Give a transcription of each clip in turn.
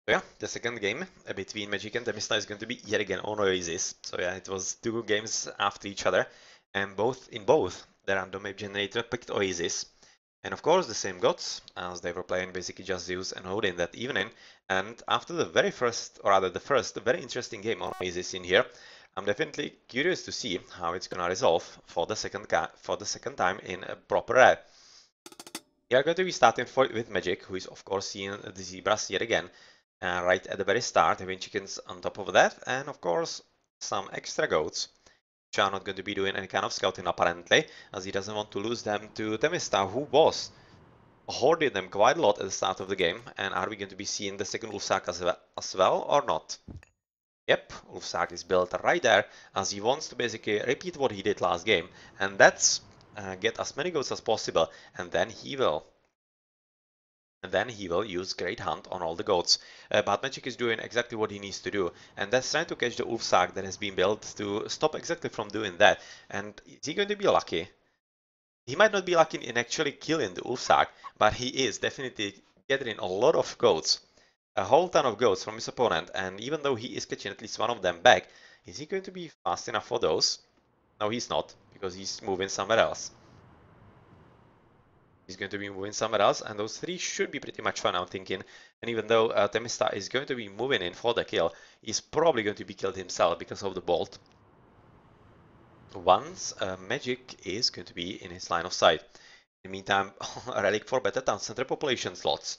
So yeah, the second game between Magic and TheMista is going to be yet again on Oasis. So yeah, it was two games after each other, and in both the random map generator picked Oasis. And of course the same gods, as they were playing basically just Zeus and Odin that evening. And after the very first, or rather the first very interesting game on Oasis in here, I'm definitely curious to see how it's gonna resolve for the second time in a proper red. We are going to be starting with Magic, who is of course seeing the zebras yet again, right at the very start, having chickens on top of that, and of course some extra goats, which are not going to be doing any kind of scouting apparently, as he doesn't want to lose them to TheMista, who was hoarding them quite a lot at the start of the game. And are we going to be seeing the second Ulfsak as well or not? Yep, Ulfsak is built right there, as he wants to basically repeat what he did last game, and that's get as many goats as possible, and then he will use Great Hunt on all the goats. But Magic is doing exactly what he needs to do, and that's trying to catch the Ulfsak that has been built to stop exactly from doing that. And is he going to be lucky? He might not be lucky in actually killing the Ulfsak, but he is definitely gathering a lot of goats. A whole ton of goats from his opponent, and even though he is catching at least one of them back, is he going to be fast enough for those? No, he's not, because he's moving somewhere else. He's going to be moving somewhere else, and those three should be pretty much fun, I'm thinking. And even though TheMista is going to be moving in for the kill, he's probably going to be killed himself because of the bolt. Once Magic is going to be in his line of sight. In the meantime, a relic for better town center population slots.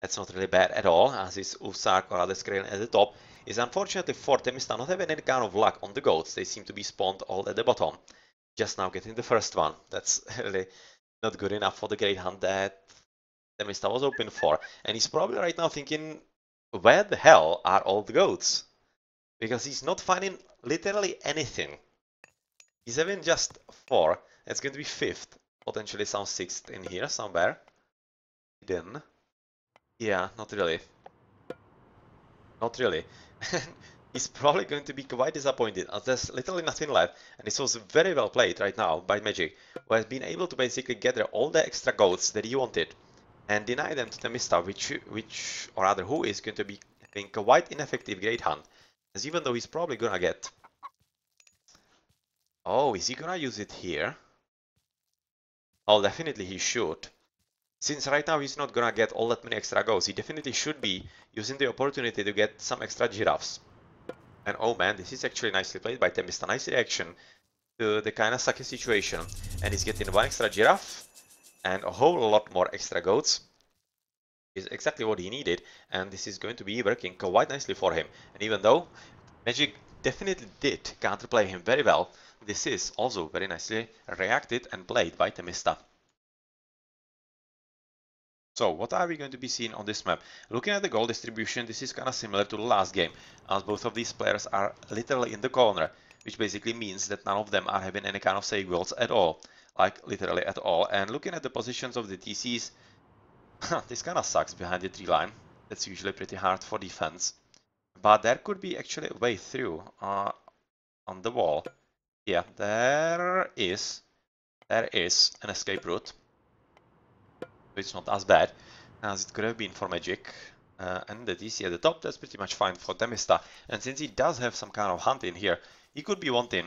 That's not really bad at all, as his Usak or other screen at the top is unfortunately for TheMista not having any kind of luck on the goats. They seem to be spawned all at the bottom. Just now getting the first one. That's really not good enough for the Great Hunt that TheMista was open for. And he's probably right now thinking, where the hell are all the goats? Because he's not finding literally anything. He's having just 4. It's going to be 5th. Potentially some 6th in here somewhere. Then, yeah, not really. Not really. He's probably going to be quite disappointed as there's literally nothing left, and this was very well played right now by Magic, who has been able to basically gather all the extra goats that he wanted and deny them to TheMista, or rather who is going to be having quite ineffective Great Hunt, as even though he's probably gonna get... Oh, is he gonna use it here? Oh, definitely he should. Since right now he's not gonna get all that many extra goals, he definitely should be using the opportunity to get some extra giraffes. And oh man, this is actually nicely played by TheMista. Nice reaction to the kind of sucky situation. And he's getting 1 extra giraffe and a whole lot more extra goats. Is exactly what he needed, and this is going to be working quite nicely for him. And even though Magic definitely did counterplay him very well, this is also very nicely reacted and played by TheMista. So what are we going to be seeing on this map? Looking at the goal distribution, this is kind of similar to the last game, as both of these players are literally in the corner, which basically means that none of them are having any kind of save goals at all, like literally at all. And looking at the positions of the TCs, this kind of sucks behind the tree line. That's usually pretty hard for defense. But there could be actually a way through on the wall. Yeah, there is an escape route. It's not as bad as it could have been for Magic. And the DC at the top, that's pretty much fine for TheMista. And since he does have some kind of hunt in here, he could be wanting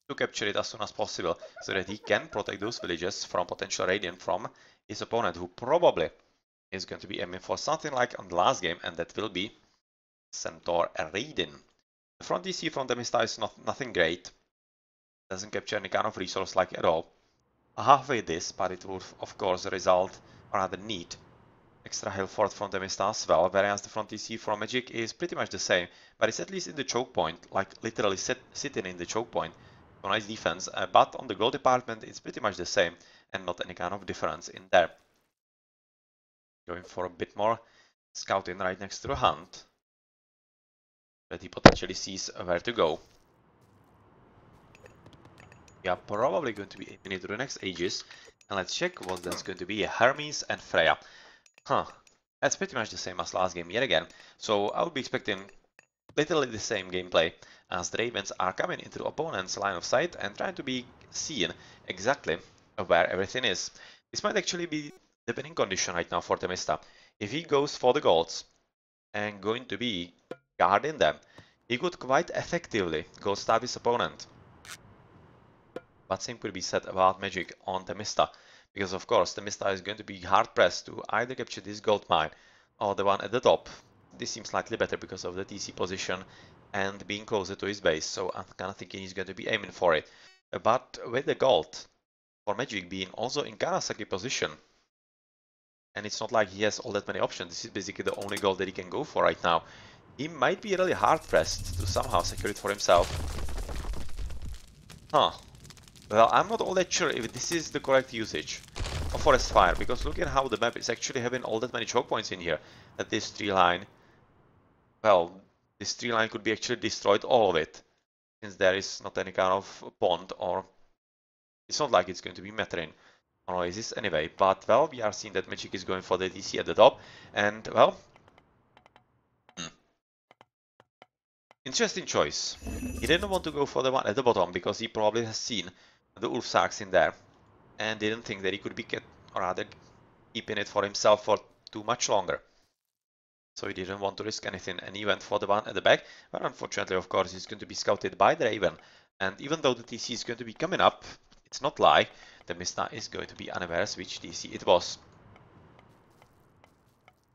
to capture it as soon as possible, so that he can protect those villages from potential radiant from his opponent, who probably is going to be aiming for something like on the last game, and that will be Centaur Raiden. The front DC from TheMista is nothing great. Doesn't capture any kind of resource like at all. Halfway this, but it would of course result, or rather need, extra health from TheMista as well, whereas the front TC from Magic is pretty much the same, but it's at least in the choke point, like literally sitting in the choke point. So nice defense, but on the goal department it's pretty much the same, and not any kind of difference in there. Going for a bit more scouting right next to the hunt, that he potentially sees where to go. We are probably going to be aiming into the next Aegis, and let's check what that's going to be. Hermes and Freya. Huh, that's pretty much the same as last game yet again, so I would be expecting literally the same gameplay, as the Ravens are coming into the opponent's line of sight and trying to be seen exactly where everything is. This might actually be the winning condition right now for TheMista. If he goes for the golds and going to be guarding them. He could quite effectively gold stab his opponent. But same could be said about Magic on TheMista, because of course TheMista is going to be hard pressed to either capture this gold mine or the one at the top. This seems slightly better because of the TC position and being closer to his base, so I'm kind of thinking he's going to be aiming for it. But with the gold, for Magic being also in kind of sucky position, and it's not like he has all that many options, this is basically the only gold that he can go for right now. He might be really hard pressed to somehow secure it for himself. Huh. Well, I'm not all that sure if this is the correct usage of Forest Fire, because look at how the map is actually having all that many choke points in here. That this tree line, well, this tree line could be actually destroyed, all of it, since there is not any kind of pond, or it's not like it's going to be Metrin on Oasis anyway. But, well, we are seeing that Magic is going for the DC at the top, and, well, interesting choice. He didn't want to go for the one at the bottom, because he probably has seen the Ulfsarks in there, and didn't think that he could be or rather keeping it for himself for too much longer. So he didn't want to risk anything, and he went for the one at the back, but unfortunately, of course, he's going to be scouted by the Raven, and even though the TC is going to be coming up, it's not lie, TheMista is going to be unaware which TC it was.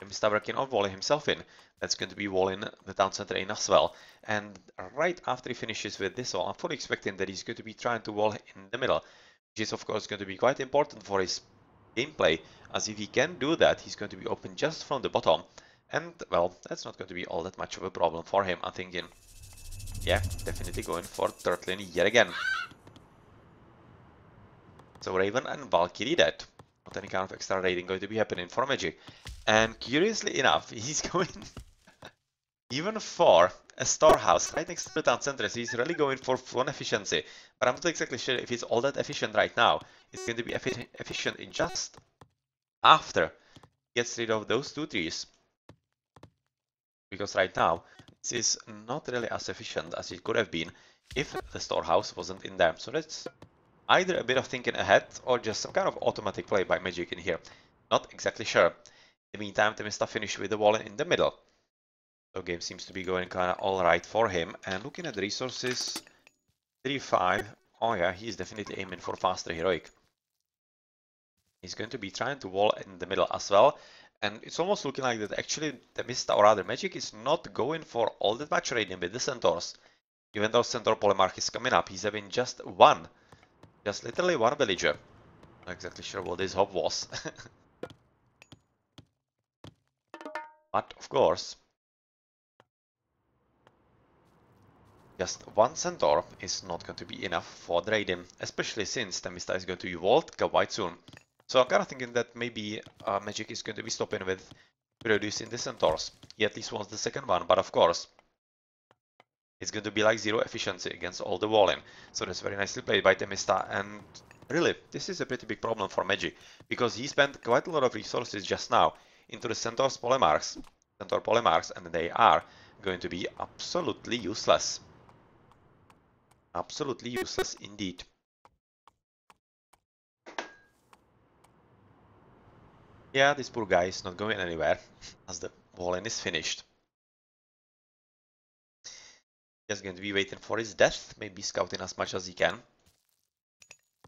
TheMista working on walling himself in, that's going to be walling the town center in as well, and right after he finishes with this wall, I'm fully expecting that he's going to be trying to wall in the middle, which is of course going to be quite important for his gameplay, as if he can do that, he's going to be open just from the bottom, and well, that's not going to be all that much of a problem for him. I'm thinking, yeah, definitely going for turtling yet again. So Raven and Valkyrie dead. Not any kind of extra raiding going to be happening for Magic. And curiously enough, he's going even for a storehouse right next to the town center, so he's really going for full efficiency. But I'm not exactly sure if it's all that efficient right now. It's going to be efficient in just after he gets rid of those two trees. Because right now, this is not really as efficient as it could have been if the storehouse wasn't in there. So that's either a bit of thinking ahead or just some kind of automatic play by Magic in here. Not exactly sure. In the meantime, TheMista finished with the wall in the middle. So game seems to be going kind of alright for him. And looking at the resources, 3-5. Oh yeah, he's definitely aiming for faster heroic. He's going to be trying to wall in the middle as well. And it's almost looking like that actually TheMista or rather Magic is not going for all that much raiding with the Centaurs. Even though Centaur Polemarch is coming up, he's having just one. Just literally one villager. Not exactly sure what his hope was. But of course, just one Centaur is not going to be enough for the raiding, especially since TheMista is going to evolve quite soon. So I'm kind of thinking that maybe Magic is going to be stopping with producing the Centaurs. He at least wants the second one, but of course, it's going to be like zero efficiency against all the walling. So that's very nicely played by TheMista, and really, this is a pretty big problem for Magic, because he spent quite a lot of resources just now into the Centaur Polemarchs, and they are going to be absolutely useless. Absolutely useless indeed. Yeah, this poor guy is not going anywhere as the walling is finished. Just going to be waiting for his death, maybe scouting as much as he can.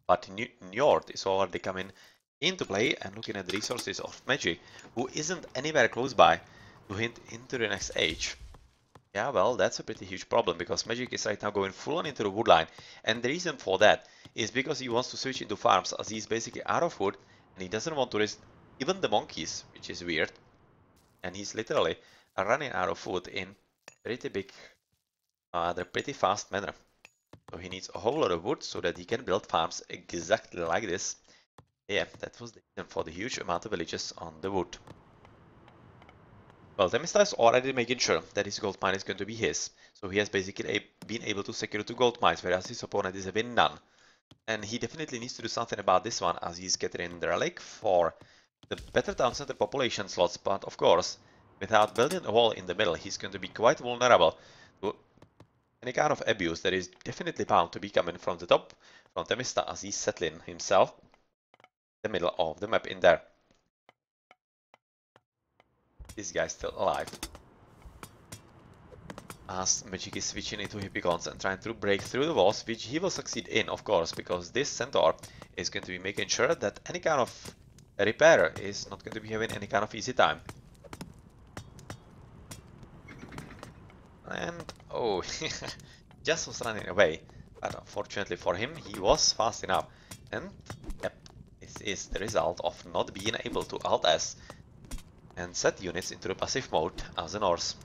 But Njord is already coming into play and looking at the resources of Magic, who isn't anywhere close by to hint into the next age. Yeah, well, that's a pretty huge problem, because Magic is right now going full on into the wood line, and the reason for that is because he wants to switch into farms, as he's basically out of wood, and he doesn't want to risk even the monkeys, which is weird, and he's literally running out of wood in pretty big, pretty fast manner. So he needs a whole lot of wood so that he can build farms exactly like this. Yeah, that was the reason for the huge amount of villages on the wood. Well, TheMista is already making sure that his gold mine is going to be his. So he has basically been able to secure 2 gold mines, whereas his opponent is having none. And he definitely needs to do something about this one, as he's getting the relic for the better town center population slots. But of course, without building a wall in the middle, he's going to be quite vulnerable to any kind of abuse that is definitely bound to be coming from the top, from TheMista, as he's settling himself in the middle of the map in there. This guy's still alive. as Magic is switching into Hippicons and trying to break through the walls, which he will succeed in, of course, because this Centaur is going to be making sure that any kind of repair is not going to be having any kind of easy time. And oh, just was running away, but unfortunately for him, he was fast enough. And yep, this is the result of not being able to Alt-S and set units into the passive mode as a Norse.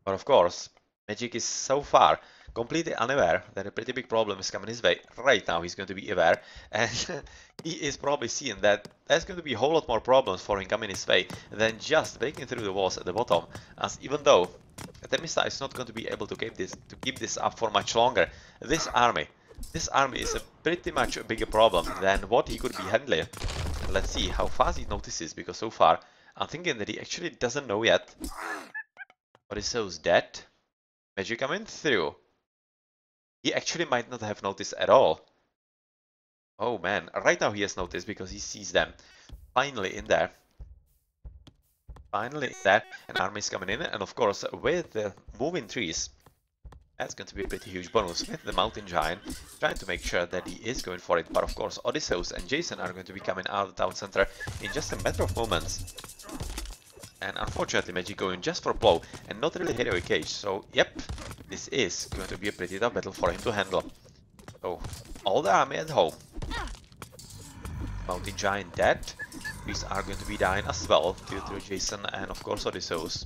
But of course, Magic is so far completely unaware that a pretty big problem is coming his way. Right now he's going to be aware, and he is probably seeing that there's going to be a whole lot more problems for him coming his way than just breaking through the walls at the bottom, as even though TheMista is not going to be able to keep this up for much longer, this army is a pretty much a bigger problem than what he could be handling. Let's see how fast he notices, because so far I'm thinking that he actually doesn't know yet. But is Zeus dead? Magic coming through. He actually might not have noticed at all. Oh man, right now he has noticed because he sees them. Finally in there. Finally in there, an army is coming in, and of course with the moving trees, that's going to be a pretty huge bonus with the mountain giant, trying to make sure that he is going for it. But of course Odysseus and Jason are going to be coming out of the town center in just a matter of moments. And unfortunately Magic going just for blow and not really heroic cage, so yep, this is going to be a pretty tough battle for him to handle. So all the army at home. Mountain Giant dead. These are going to be dying as well due to Jason and of course Odysseus.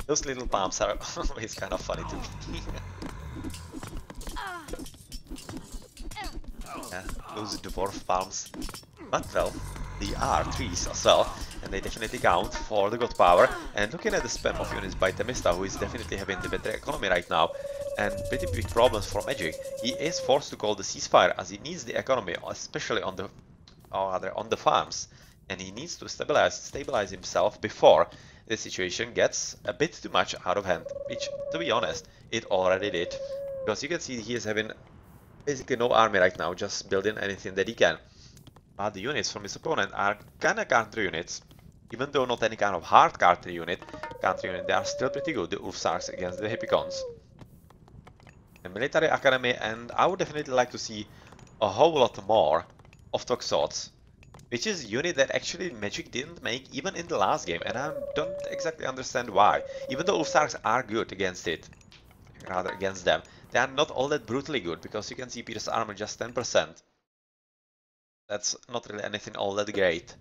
Those little palms are always kind of funny to me. Yeah, those dwarf palms. But well, they are trees as well, and they definitely count for the god power. And looking at the spam of units by TheMista, who is definitely having the better economy right now, and pretty big problems for Magic, he is forced to call the ceasefire as he needs the economy, especially on the, or rather on the farms, and he needs to stabilize himself before the situation gets a bit too much out of hand, which, to be honest, it already did, because you can see he is having basically no army right now, just building anything that he can. But the units from his opponent are kinda counter units, even though not any kind of hard counter unit, they are still pretty good, the Ulfsarks against the Hippicons. The military academy, and I would definitely like to see a whole lot more of Toxotes, which is a unit that actually Magic didn't make even in the last game, and I don't exactly understand why. Even though Ulfsarks are good against it, rather against them, they are not all that brutally good, because you can see Peter's armor just 10%. That's not really anything all that great.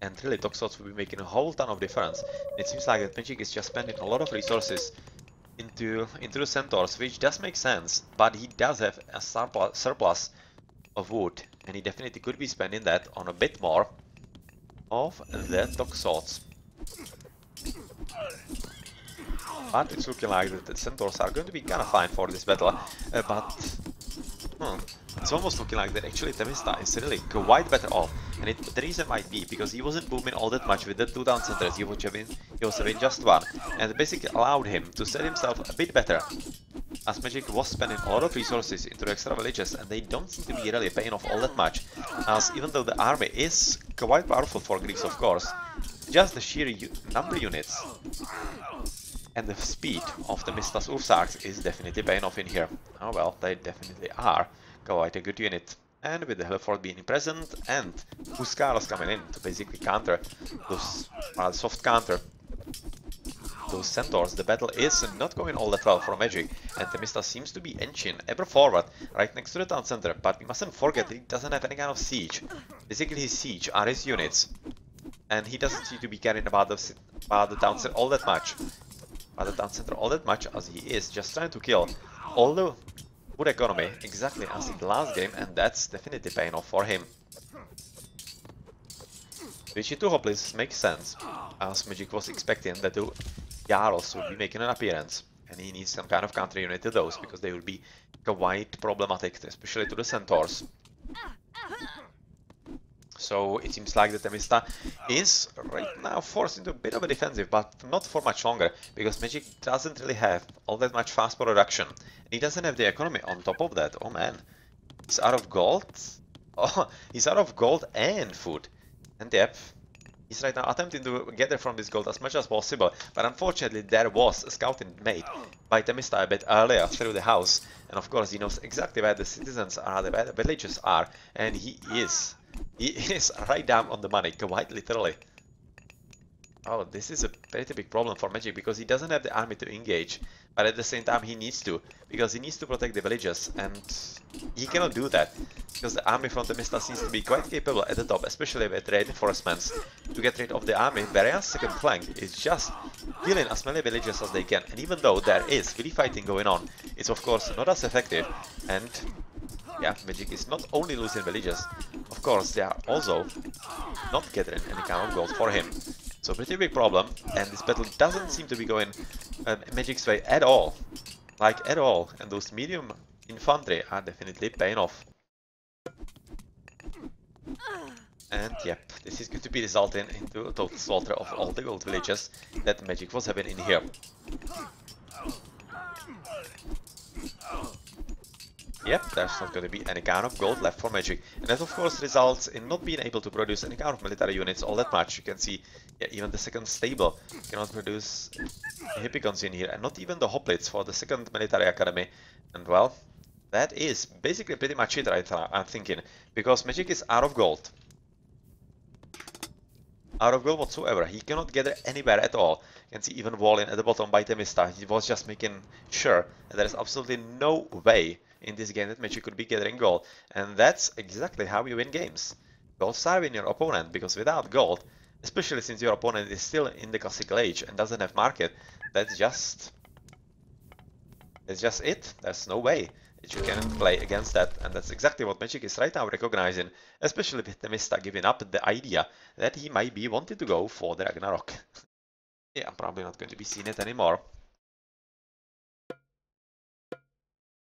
And really Toxotes will be making a whole ton of difference. And it seems like that Magic is just spending a lot of resources into the Centaurs, which does make sense, but he does have a surplus of wood, and he definitely could be spending that on a bit more of the Toxotes. But it's looking like that the Centaurs are going to be kind of fine for this battle, it's almost looking like that actually TheMista is really quite better off, and the reason might be because he wasn't booming all that much with the 2 down centers, he was having just 1, and it basically allowed him to set himself a bit better, as Magic was spending a lot of resources into the extra villages, and they don't seem to be really paying off all that much, as even though the army is quite powerful for Greeks of course, just the sheer number units and the speed of the TheMista's Ulfsarks is definitely paying off in here. Oh well, they definitely are quite a good unit. And with the Helford being present and Huskaros coming in to basically counter those soft counter those Centaurs, the battle is not going all that well for Magic, and TheMista seems to be inching ever forward right next to the town center, but we mustn't forget that he doesn't have any kind of siege. Basically his siege are his units, and he doesn't seem to be caring about the town center all that much. As he is just trying to kill all the wood economy exactly as in the last game, and that's definitely paying off for him. Which into Hopeless makes sense, as Magic was expecting that the Jarls would be making an appearance, and he needs some kind of counter unit to those, because they will be quite problematic, especially to the Centaurs. So it seems like the TheMista is right now forced into a bit of a defensive, but not for much longer, because Magic doesn't really have all that much fast production. He doesn't have the economy on top of that. Oh man, he's out of gold. Oh, he's out of gold and food. And yep, He's right now attempting to gather from this gold as much as possible, but unfortunately there was a scouting made by TheMista a bit earlier through the house, and of course he knows exactly where the citizens are, where the villages are, and he is right down on the money, quite literally. Oh, this is a pretty big problem for Magic because he doesn't have the army to engage, but at the same time he needs to, because he needs to protect the villages, and he cannot do that because the army from the TheMista seems to be quite capable at the top, especially with reinforcements, to get rid of the army. Whereas second flank is just killing as many villages as they can, and even though there is really fighting going on, it's of course not as effective, and yeah, Magic is not only losing villages, of course they are also not getting any kind of gold for him. So pretty big problem, and this battle doesn't seem to be going Magic's way at all. Like at all, and those medium infantry are definitely paying off. And yep, this is going to be resulting into a total slaughter of all the gold villages that Magic was having in here. Yep, there's not going to be any kind of gold left for Magic, and that of course results in not being able to produce any kind of military units all that much. You can see, yeah, even the second stable cannot produce Hippicons in here, and not even the hoplites for the second military academy. And well, that is basically pretty much it right now, I'm thinking, because Magic is out of gold. Out of gold whatsoever. He cannot gather anywhere at all. You can see even walling at the bottom by TheMista. He was just making sure that there is absolutely no way in this game that Magic could be gathering gold. And that's exactly how you win games. Gold starving your opponent, because without gold, especially since your opponent is still in the classical age and doesn't have market, that's just it. There's no way that you can play against that, and that's exactly what Magic is right now recognizing, especially with TheMista giving up the idea that he might be wanting to go for the Ragnarok. Yeah, I'm probably not going to be seeing it anymore.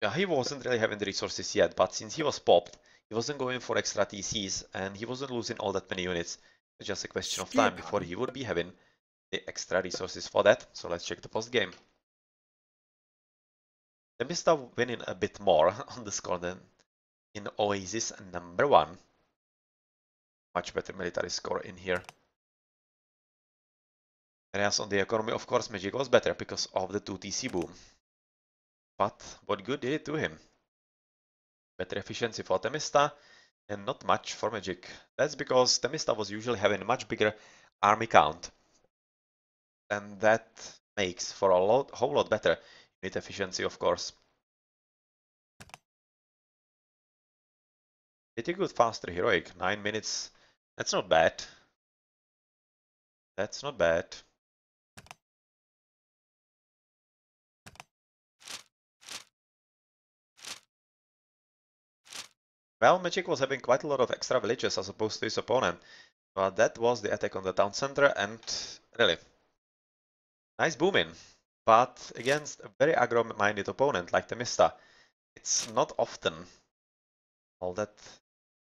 Yeah, he wasn't really having the resources yet, but since he was popped, he wasn't going for extra TCs, and he wasn't losing all that many units. It's just a question of time before he would be having the extra resources for that. So let's check the post game. TheMista winning a bit more on the score than in Oasis #1. Much better military score in here. Whereas on the economy, of course, Magic was better because of the 2 TC boom. But what good did it do him? Better efficiency for TheMista and not much for Magic. That's because TheMista was usually having a much bigger army count. And that makes for a whole lot better unit efficiency, of course. Pretty good faster heroic, 9 minutes. That's not bad. That's not bad. Well, Magic was having quite a lot of extra villages as opposed to his opponent. But that was the attack on the town center, and really, nice booming. But against a very aggro-minded opponent like TheMista, it's not often all that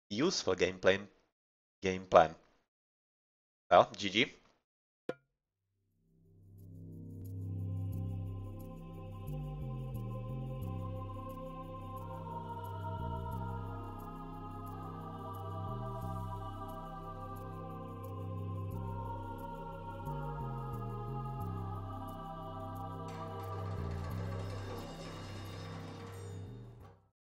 useful game plan. Well, GG.